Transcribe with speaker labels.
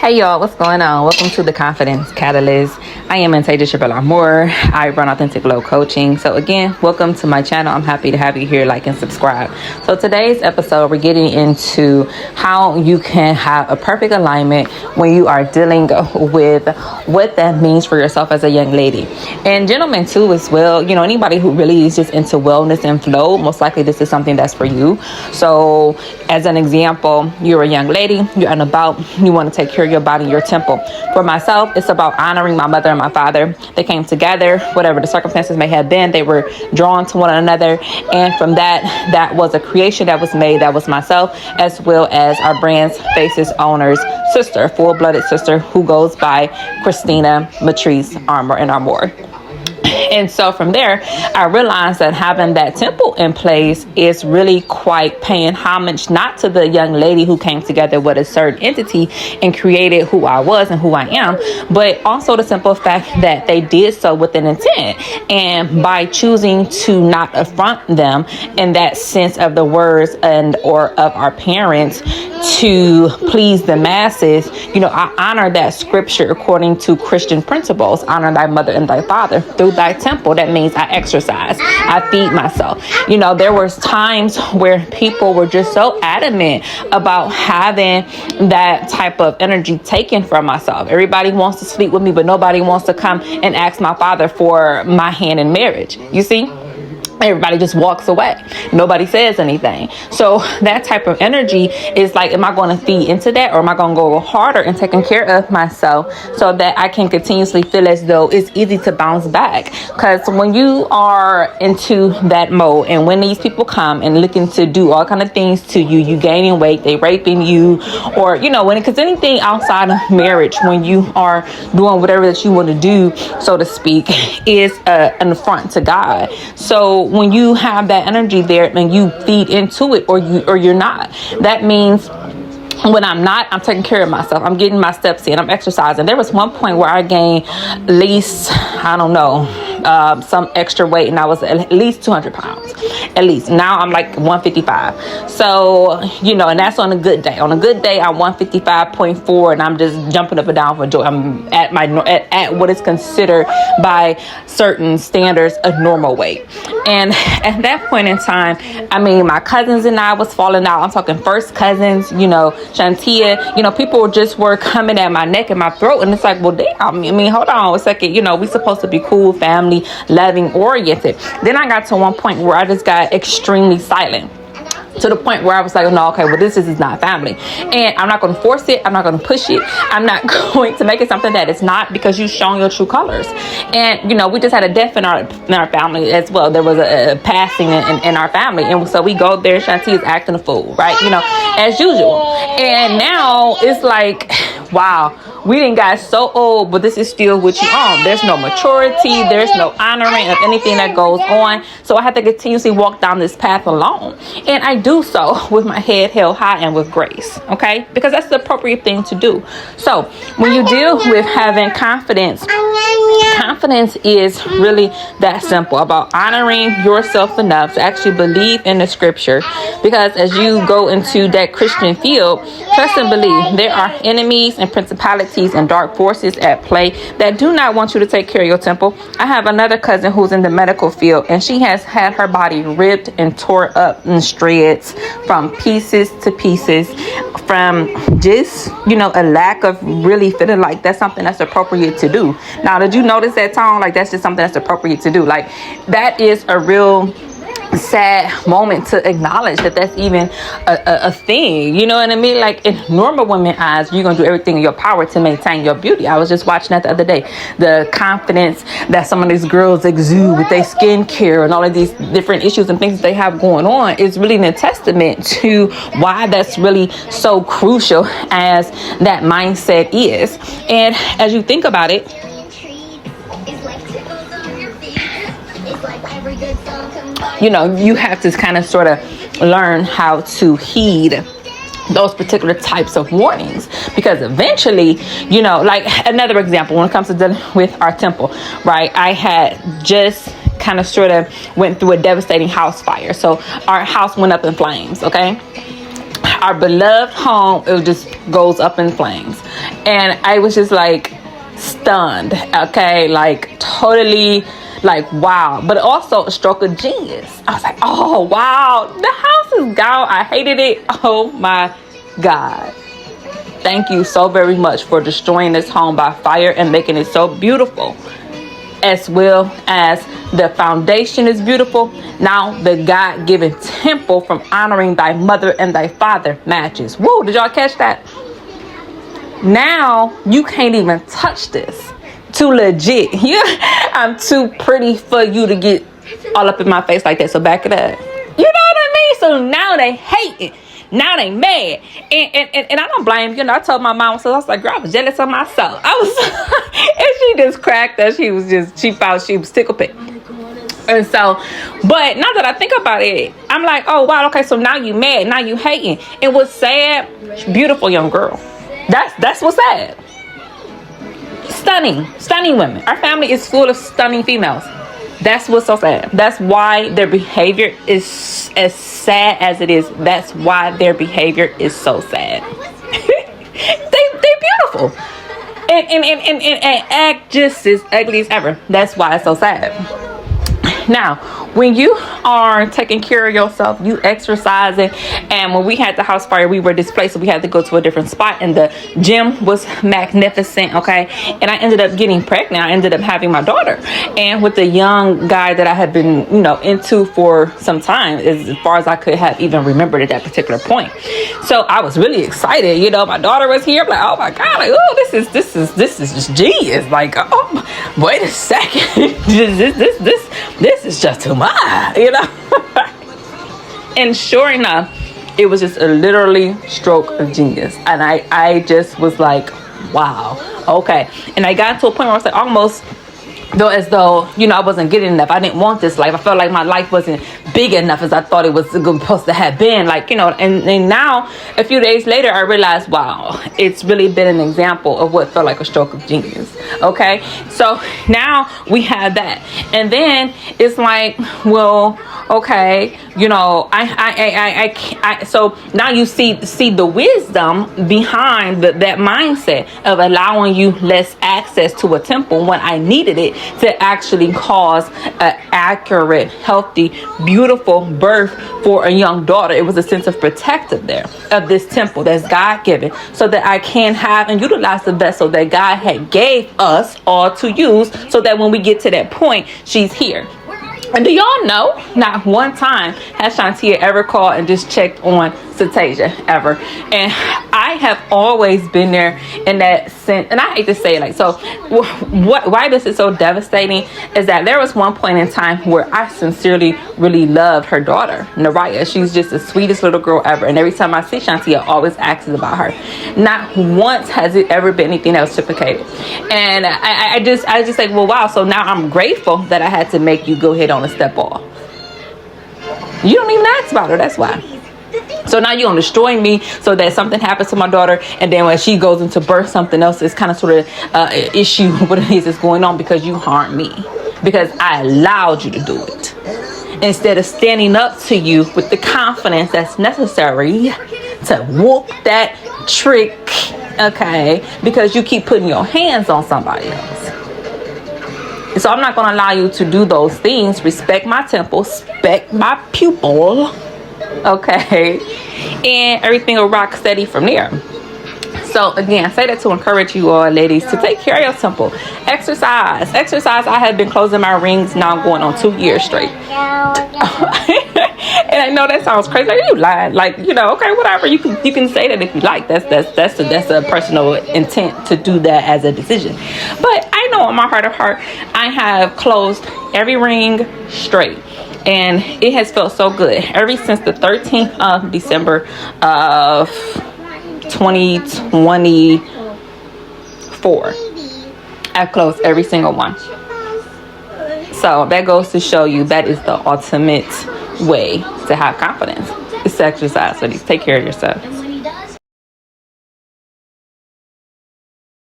Speaker 1: Hey y'all, what's going on? Welcome to the Confidence Catalyst. I am Antasia Chabela Moore. I run Authentic Glow Coaching. So again, welcome to my channel. I'm happy to have you here. Like and subscribe. So today's episode, we're getting into how you can have a perfect alignment when you are dealing with what that means for yourself as a young lady. And gentlemen too as well. You know, anybody who really is just into wellness and flow, most likely this is something that's for you. So as an example, you're a young lady, you're out and about, you want to take care of your body, your temple. For myself, it's about honoring my mother and my father. They came together, whatever the circumstances may have been, they were drawn to one another. And from that was a creation that was made. That was myself, as well as our brand's Faces owner's sister, full-blooded sister, who goes by Christina Matrice Armour and Armour. And so from there, I realized that having that temple in place is really quite paying homage, not to the young lady who came together with a certain entity and created who I was and who I am, but also the simple fact that they did so with an intent. And by choosing to not affront them in that sense of the words and or of our parents to please the masses, you know, I honor that scripture according to Christian principles. Honor thy mother and thy father through thy temple. That means I exercise, I feed myself. You know, there was times where people were just so adamant about having that type of energy taken from myself. Everybody wants to sleep with me, but nobody wants to come and ask my father for my hand in marriage. You see? Everybody just walks away. Nobody says anything. So that type of energy is like, am I going to feed into that, or am I going to go harder and taking care of myself so that I can continuously feel as though it's easy to bounce back? Because when you are into that mode, and when these people come and looking to do all kind of things to you, you gaining weight, they raping you, or you know, because anything outside of marriage, when you are doing whatever that you want to do, so to speak, is an affront to God. So when you have that energy there and you feed into it, or you're not, that means when I'm not, I'm taking care of myself. I'm getting my steps in. I'm exercising. There was one point where I gained at least, I don't know, some extra weight, and I was at least 200 pounds. At least. Now I'm like 155. So, you know, and that's on a good day. On a good day, I'm 155.4, and I'm just jumping up and down for joy. I'm at at what is considered by certain standards a normal weight. And at that point in time, I mean, my cousins and I was falling out. I'm talking first cousins, you know, Shantia, you know, people were coming at my neck and my throat. And it's like, well, damn, I mean, hold on a second. You know, we supposed to be cool, family, loving, oriented. Then I got to one point where I just got extremely silent. To the point where I was like, no, okay, well, this is not family. And I'm not going to force it. I'm not going to push it. I'm not going to make it something that it's not, because you've shown your true colors. And, you know, we just had a death in our family as well. There was a passing in our family. And so we go there. Shanti is acting a fool, right? You know, as usual. And now it's like, wow, we didn't got so old, but this is still what you own. There's no maturity. There's no honoring of anything that goes on. So I have to continuously walk down this path alone. And I do so with my head held high and with grace, okay? Because that's the appropriate thing to do. So when you deal with having confidence, confidence is really that simple, about honoring yourself enough to actually believe in the scripture. Because as you go into that Christian field, trust and believe there are enemies and principalities and dark forces at play that do not want you to take care of your temple. I have another cousin who's in the medical field, and she has had her body ripped and tore up in shreds, from pieces to pieces, from just, you know, a lack of really feeling like that's something that's appropriate to do. Now, did you notice that tone? Like, that's just something that's appropriate to do. Like, that is a real sad moment to acknowledge that that's even a thing. You know what I mean? Like, in normal women eyes, you're gonna do everything in your power to maintain your beauty. I was just watching that the other day. The confidence that some of these girls exude with their skincare and all of these different issues and things that they have going on is really a testament to why that's really so crucial as that mindset is. And as you think about it, you know, you have to kind of sort of learn how to heed those particular types of warnings, because eventually, you know, like another example, when it comes to dealing with our temple, right? I had just kind of sort of went through a devastating house fire. So our house went up in flames. Okay. our beloved home, it just goes up in flames. And I was just like stunned, okay, like totally like wow, but also a stroke of genius. I was like, oh wow, the house is gone. I hated it. Oh my God. Thank you so very much for destroying this home by fire and making it so beautiful, as well as the foundation is beautiful. Now the God-given temple from honoring thy mother and thy father matches. Woo, did y'all catch that? Now you can't even touch this. Too legit. Yeah, I'm too pretty for you to get all up in my face like that. So back it up. You know what I mean? So now they hate it. Now they mad. And I don't blame, I told my mom, so I was like, girl, I was jealous of myself. I was, and she just cracked us. She thought she was tickle pit. And so, but now that I think about it, I'm like, oh wow, okay, so now you mad, now you hating. And what's sad, beautiful young girl. That's what's sad. Stunning women. Our family is full of stunning females. That's what's so sad. That's why their behavior is as sad as it is. That's why their behavior is so sad. They're beautiful. And act just as ugly as ever. That's why it's so sad. Now, when you are taking care of yourself, you exercising, and when we had the house fire, we were displaced, so we had to go to a different spot, and the gym was magnificent, okay? And I ended up getting pregnant. I ended up having my daughter, and with the young guy that I had been, into for some time, as far as I could have even remembered at that particular point. So I was really excited. My daughter was here. I'm like, oh my God, like, oh, this is just genius. Like, oh, wait a second, this is just too much, And sure enough, it was just a literally stroke of genius. And I just was like, wow, okay. And I got to a point where I was like almost as though, I wasn't getting enough. I didn't want this life. I felt like my life wasn't big enough as I thought it was supposed to have been. Like, and now a few days later, I realized, wow, it's really been an example of what felt like a stroke of genius. Okay. So now we have that. And then it's like, well, okay, so now you see the wisdom behind that mindset of allowing you less access to a temple when I needed it to actually cause an accurate, healthy, beautiful birth for a young daughter. It was a sense of protective there of this temple that's God-given, so that I can have and utilize the vessel that God had gave us all to use, so that when we get to that point, she's here. And do y'all know, not one time has Shantia ever called and just checked on Satasia ever. And I have always been there in that sense. And I hate to say it like, so why this is so devastating is that there was one point in time where I sincerely really loved her daughter, Naraya. She's just the sweetest little girl ever. And every time I see Shantia, I always asks about her. Not once has it ever been anything that was reciprocated. And I just like, well, wow. So now I'm grateful that I had to make you go ahead on a step off. You don't even ask about her. That's why. So now you're going to destroy me so that something happens to my daughter, and then when she goes into birth, something else is kind of sort of issue what it is that's going on because you harmed me, because I allowed you to do it instead of standing up to you with the confidence that's necessary to whoop that trick, okay, because you keep putting your hands on somebody else. So I'm not going to allow you to do those things. Respect my temple, respect my pupil, okay, and everything will rock steady from there. So again, I say that to encourage you all, ladies, to take care of your temple. Exercise. I have been closing my rings now going on 2 years straight. And I know that sounds crazy. Like, you lying? Like, okay, whatever. You can say that if you like. That's a personal intent to do that as a decision. But I know in my heart of heart, I have closed every ring straight. And it has felt so good. Ever since the 13th of December of 2024, I've closed every single one. So that goes to show you that is the ultimate way to have confidence. It's to exercise. So take care of yourself.